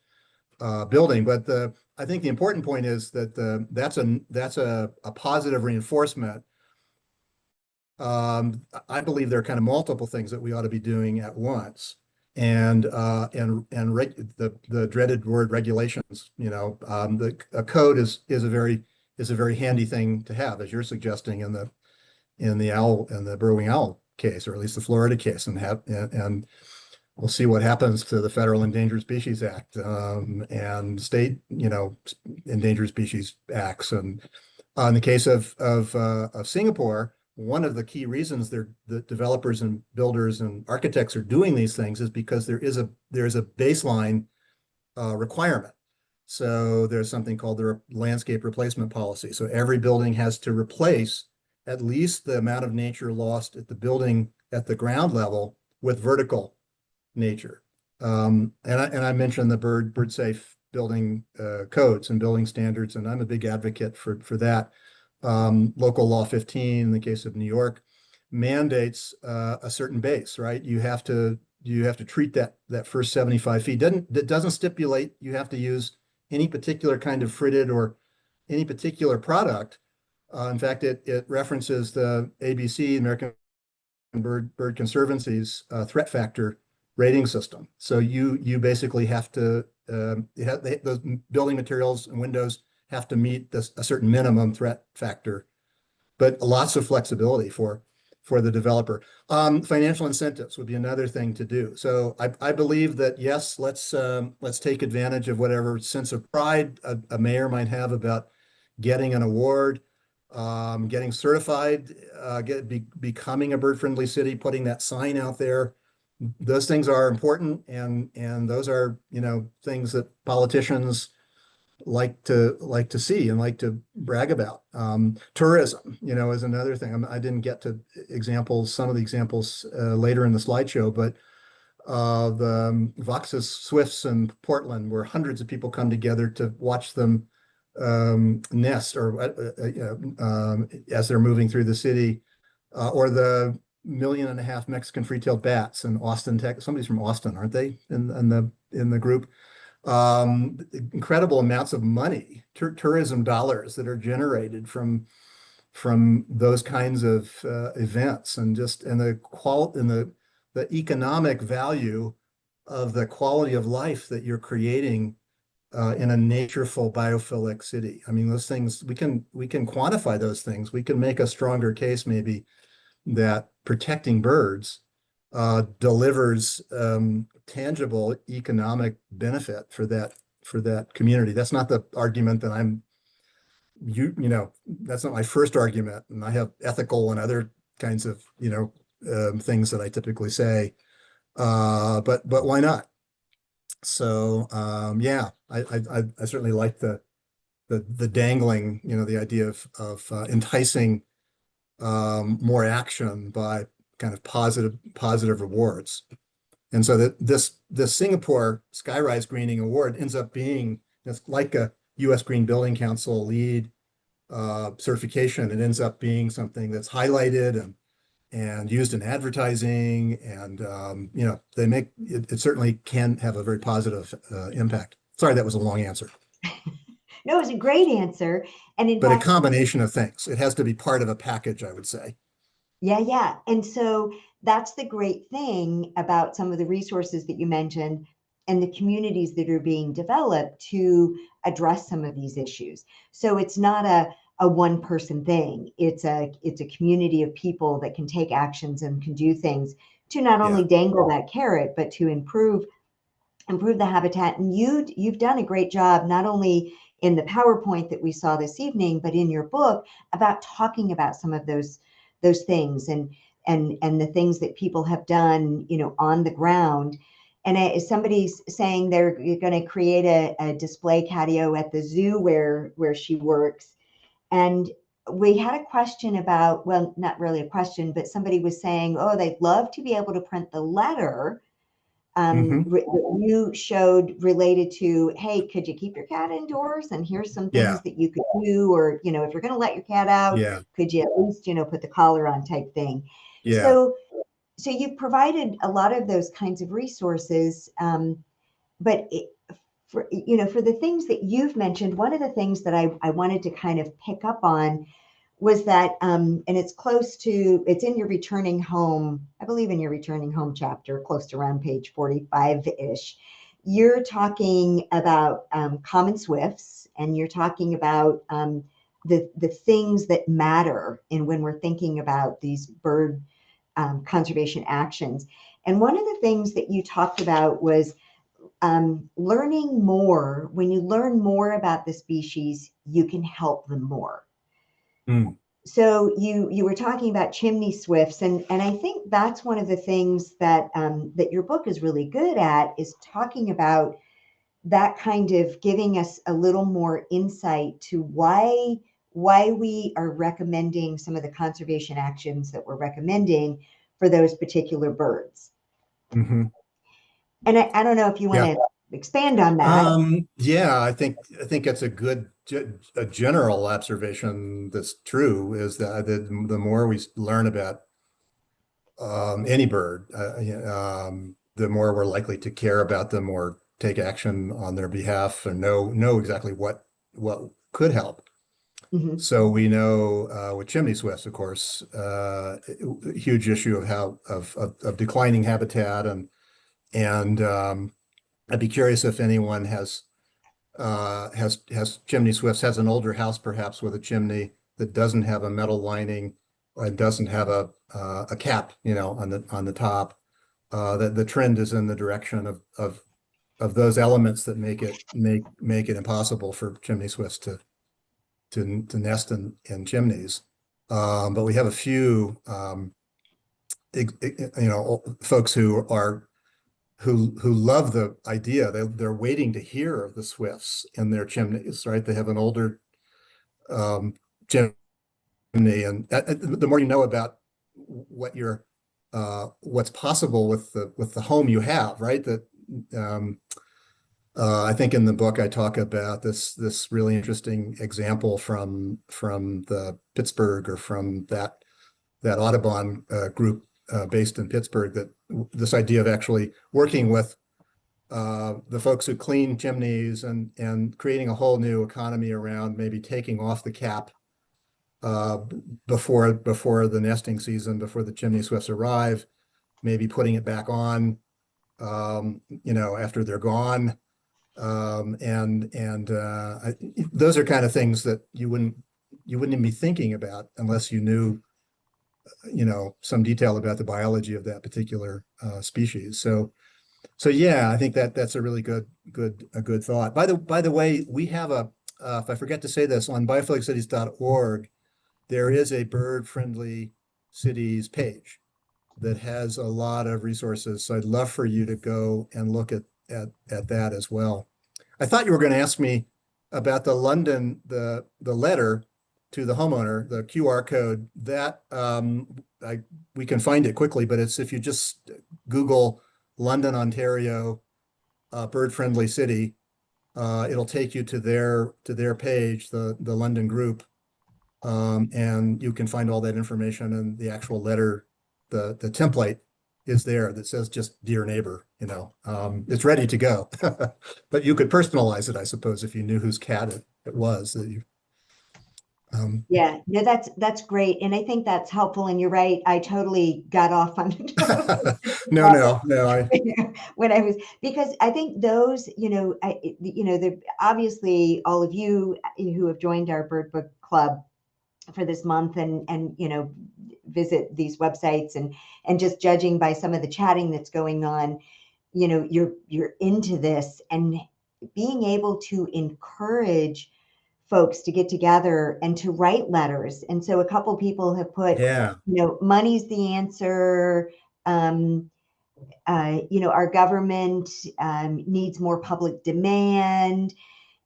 building. But I think the important point is that that's a positive reinforcement. I believe there are kind of multiple things that we ought to be doing at once. The dreaded word regulations, a code is a very handy thing to have, as you're suggesting in the burrowing owl case, or at least the Florida case, and we'll see what happens to the Federal Endangered Species Act and state, endangered species acts. And in the case of Singapore, one of the key reasons the developers and builders and architects are doing these things is because there is a baseline requirement. So there's something called the landscape replacement policy. So every building has to replace at least the amount of nature lost at the building at the ground level with vertical nature. And I mentioned the bird safe building codes and building standards, and I'm a big advocate for that. Local law 15 in the case of New York mandates a certain base, right? You have to treat that first 75 feet. That doesn't stipulate you have to use any particular kind of fritted or any particular product. In fact, it references the ABC, American Bird Conservancy's threat factor rating system. So you basically have to those building materials and windows have to meet a certain minimum threat factor, but lots of flexibility for the developer. Financial incentives would be another thing to do. So I believe that yes, let's take advantage of whatever sense of pride a mayor might have about getting an award, getting certified, becoming a bird-friendly city, putting that sign out there. Those things are important, and those are, things that politicians like to see and like to brag about. Tourism, is another thing. I didn't get to some of the examples later in the slideshow, but the Vox's Swifts in Portland, where hundreds of people come together to watch them nest or as they're moving through the city, or the 1.5 million Mexican free-tailed bats in Austin, Texas. Somebody's from Austin, aren't they? In the group. Incredible amounts of money, tourism dollars that are generated from those kinds of events, and the economic value of the quality of life that you're creating in a natureful biophilic city. I mean, those things we can quantify those things. We can make a stronger case maybe that protecting birds delivers tangible economic benefit for that community. That's not the argument that that's not my first argument, and I have ethical and other kinds of things that I typically say. But why not? So yeah, I certainly like the dangling, the idea of enticing more action by kind of positive rewards. And so this Singapore Skyrise Greening Award ends up being, it's like a U.S. Green Building Council LEED certification. It ends up being something that's highlighted and used in advertising, and they make it certainly can have a very positive impact. Sorry, that was a long answer. No, it was a great answer. And in But a fact, combination of things. It has to be part of a package, I would say. yeah. And so that's the great thing about some of the resources that you mentioned and the communities that are being developed to address some of these issues. So it's not a one person thing. It's a community of people that can take actions and can do things to not only Yeah. dangle that carrot, but to improve the habitat. And you've done a great job, not only in the PowerPoint that we saw this evening, but in your book about talking about some of those things and the things that people have done, on the ground. And somebody's saying they're going to create a display catio at the zoo where she works. And we had a question about, well, not really a question, but somebody was saying, oh, they'd love to be able to print the letter Mm-hmm. you showed related to, hey, could you keep your cat indoors? And here's some Yeah. things that you could do, or, if you're going to let your cat out, Yeah. could you at least, put the collar on type thing. Yeah. So you've provided a lot of those kinds of resources. But for the things that you've mentioned, one of the things that I wanted to kind of pick up on was that, and it's in your returning home, I believe in your returning home chapter, close to around page 45-ish. You're talking about common swifts, and you're talking about the things that matter in when we're thinking about these bird conservation actions. And one of the things that you talked about was learning more. When you learn more about the species, you can help them more. Mm. So you were talking about chimney swifts, and I think that's one of the things that that your book is really good at, is talking about that kind of giving us a little more insight to why we are recommending some of the conservation actions that we're recommending for those particular birds. Hmm. And I don't know if you want Yeah. to expand on that. Yeah, I think that's a good a general observation that's true is that the more we learn about any bird, the more we're likely to care about them or take action on their behalf and know exactly what could help. Mhm. So we know with chimney swifts, of course, a huge issue of of declining habitat and I'd be curious if anyone has chimney swifts, has an older house perhaps with a chimney that doesn't have a metal lining or doesn't have a cap, on the top. That the trend is in the direction of those elements that make it impossible for chimney swifts to nest in chimneys. But we have a few folks who love the idea. They're waiting to hear of the swifts in their chimneys, right? They have an older um, chimney, and the more you know about what's possible with the home you have, right? That um, I think in the book I talk about this really interesting example from the Pittsburgh or from that Audubon group based in Pittsburgh, that this idea of actually working with the folks who clean chimneys and creating a whole new economy around maybe taking off the cap uh, before the nesting season, before the chimney swifts arrive, maybe putting it back on, after they're gone. Those are kind of things that you wouldn't even be thinking about unless you knew, some detail about the biology of that particular species. So yeah, I think that's a really good thought. By the way, we have if I forget to say this, on biophilic cities.org, there is a bird friendly cities page that has a lot of resources. So I'd love for you to go and look at that as well. I thought you were going to ask me about the letter to the homeowner, the QR code that we can find it quickly, but it's if you just Google London, Ontario, bird friendly city, it'll take you to their page, the London group, and you can find all that information, and the actual letter, the template is there that says just dear neighbor, it's ready to go. But you could personalize it, I suppose, if you knew whose cat it was that you. Yeah, no, that's great. And I think that's helpful. And you're right. I totally got off on No, no, no. when I was, because I think those, obviously all of you who have joined our Bird Book Club for this month and visit these websites and just judging by some of the chatting that's going on, you're into this, and being able to encourage folks to get together and to write letters. And so a couple people have put, Yeah, money's the answer. Our government needs more public demand.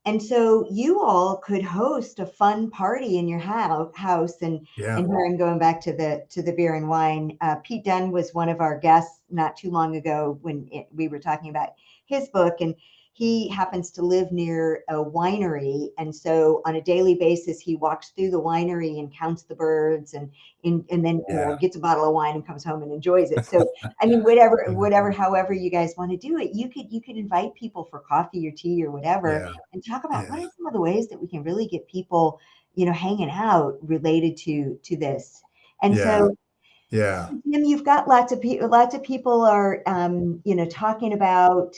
And so you all could host a fun party in your house. And yeah, here I'm going back to the beer and wine. Pete Dunn was one of our guests not too long ago when we were talking about his book, and he happens to live near a winery. And so on a daily basis, he walks through the winery and counts the birds and then, yeah, gets a bottle of wine and comes home and enjoys it. So, I mean, however you guys want to do it, you could invite people for coffee or tea or whatever yeah, and talk about what yeah, are some of the ways that we can really get people, hanging out related to this. And yeah, so, yeah. Tim, you've got lots of people are, talking about,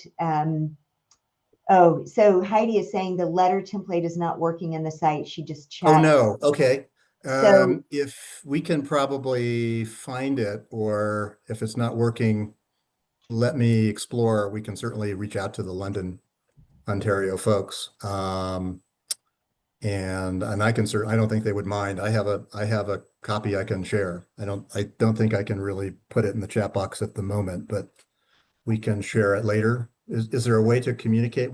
oh, so Heidi is saying the letter template is not working in the site. She just Oh checked. no. Okay. So If we can probably find it, or if it's not working, let me explore. We can certainly reach out to the London, Ontario folks. And I don't think they would mind. I have a copy I can share. I don't think I can really put it in the chat box at the moment, but we can share it later. Is there a way to communicate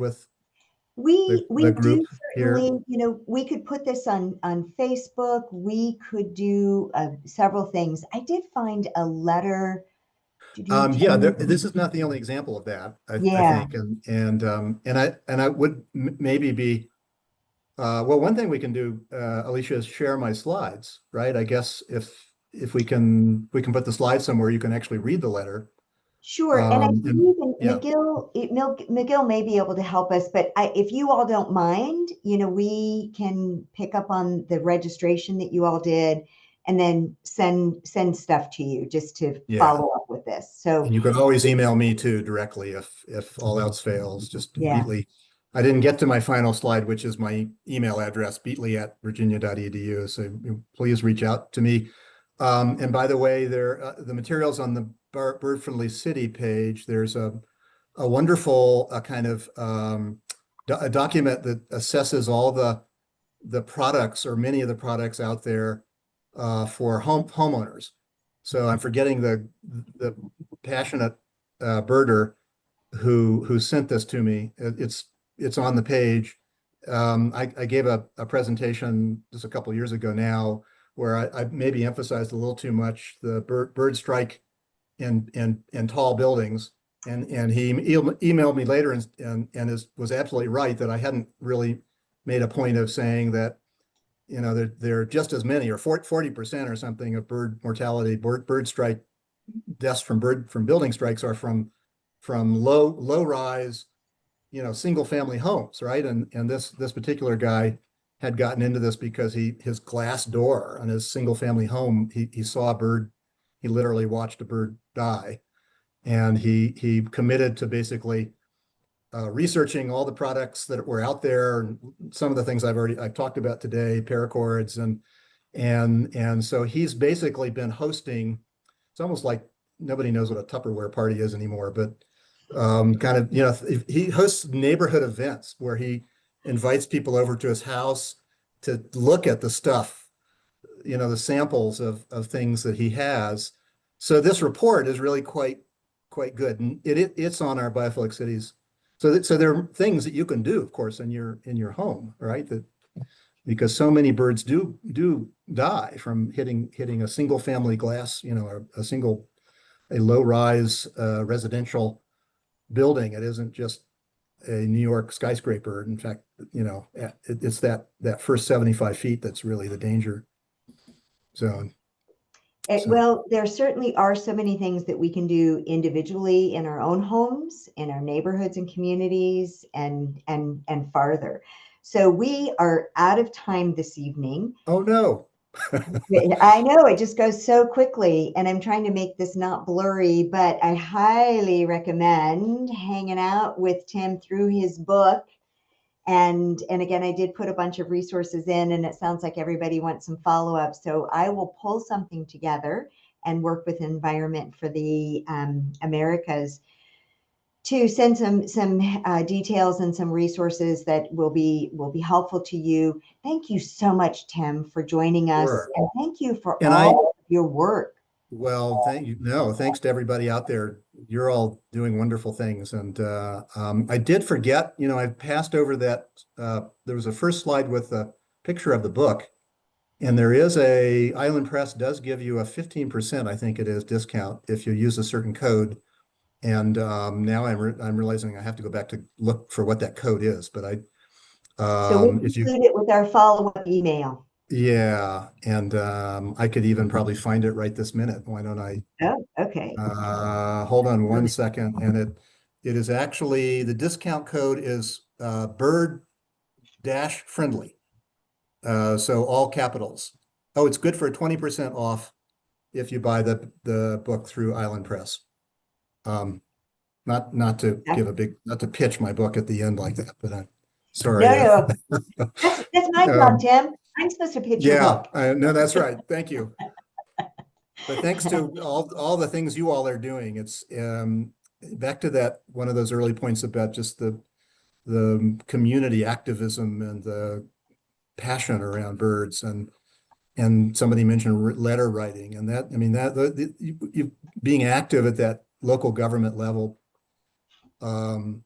the We group do here? certainly, we could put this on Facebook. We could do several things. I did find a letter to do Yeah, Tim. this is not the only example of that, I Yeah, think, and I would maybe be well, one thing we can do, Alicia, is share my slides, right? I guess if we can put the slides somewhere, you can actually read the letter. sure. And I believe Yeah, McGill may be able to help us, but if you all don't mind, we can pick up on the registration that you all did and then send stuff to you just to yeah. follow up with this. So And you could always email me too directly if all else fails. Just yeah, Beatley. I didn't get to my final slide, which is my email address, beatley@virginia.edu. So please reach out to me. And by the way, the materials on the Bird Friendly City page, there's a wonderful kind of a document that assesses all the products or many of the products out there for homeowners. So I'm forgetting the passionate birder who sent this to me. It's on the page. I gave a presentation just a couple of years ago now where I maybe emphasized a little too much the bird strike in tall buildings. And he emailed me later and was absolutely right that I hadn't really made a point of saying that there are just as many or 40% or something of bird mortality, bird strike deaths from building strikes are from low rise, single family homes, right? And this particular guy had gotten into this because his glass door on his single family home, he saw a bird, he literally watched a bird die, and he committed to basically researching all the products that were out there, and some of the things I've talked about today, paracords, and so he's basically been hosting. It's almost like nobody knows what a Tupperware party is anymore, but kind of, he hosts neighborhood events where he invites people over to his house to look at the stuff, the samples of things that he has. So this report is really quite good, and it's on our Biophilic Cities. So there are things that you can do, of course, in your home, right? That because so many birds do die from hitting a single family glass, a low rise residential building. It isn't just a New York skyscraper. In fact, it's that first 75 feet that's really the danger zone. So, Well, there certainly are so many things that we can do individually in our own homes, in our neighborhoods and communities, and farther. So we are out of time this evening. oh no. I know it just goes so quickly, and I'm trying to make this not blurry, but I highly recommend hanging out with Tim through his book. And again, I did put a bunch of resources in, and it sounds like everybody wants some follow up. So I will pull something together and work with Environment for the Americas to send some details and some resources that will be helpful to you. Thank you so much, Tim, for joining us, Sure. and thank you for And all of your work. well, thank you. No, thanks to everybody out there. You're all doing wonderful things. And I did forget, I passed over that. There was a first slide with a picture of the book. And there is Island Press does give you a 15%, I think it is, discount if you use a certain code. And now I'm realizing I have to go back to look for what that code is. But So we'll if you include it with our follow up email. yeah, and I could even probably find it right this minute. Why don't I? Oh, okay. Hold on one second, and it is actually the discount code is bird dash friendly. So all capitals. Oh, it's good for 20% off if you buy the book through Island Press. Um, not to give not to pitch my book at the end like that, but I'm sorry. No, no, that's my job, Um, Tim. I'm supposed to pitch your yeah, book. no, that's right. Thank you. But thanks to all the things you all are doing, it's back to that one of those early points about just the community activism and the passion around birds, and somebody mentioned letter writing, and that I mean that you being active at that local government level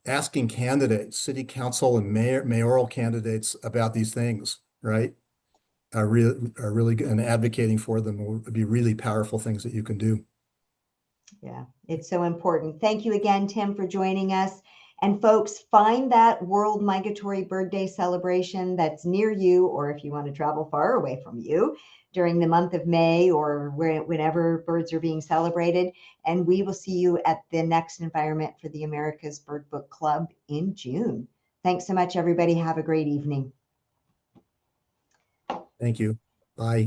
asking candidates, city council and mayoral candidates about these things, right? Are really good, and advocating for them would be really powerful things that you can do. Yeah, it's so important. Thank you again, Tim, for joining us. And folks, find that World Migratory Bird Day celebration that's near you, or if you want to travel far away from you during the month of May or whenever birds are being celebrated. And we will see you at the next Environment for the Americas Bird Book Club in June. Thanks so much, everybody. Have a great evening. Thank you. Bye.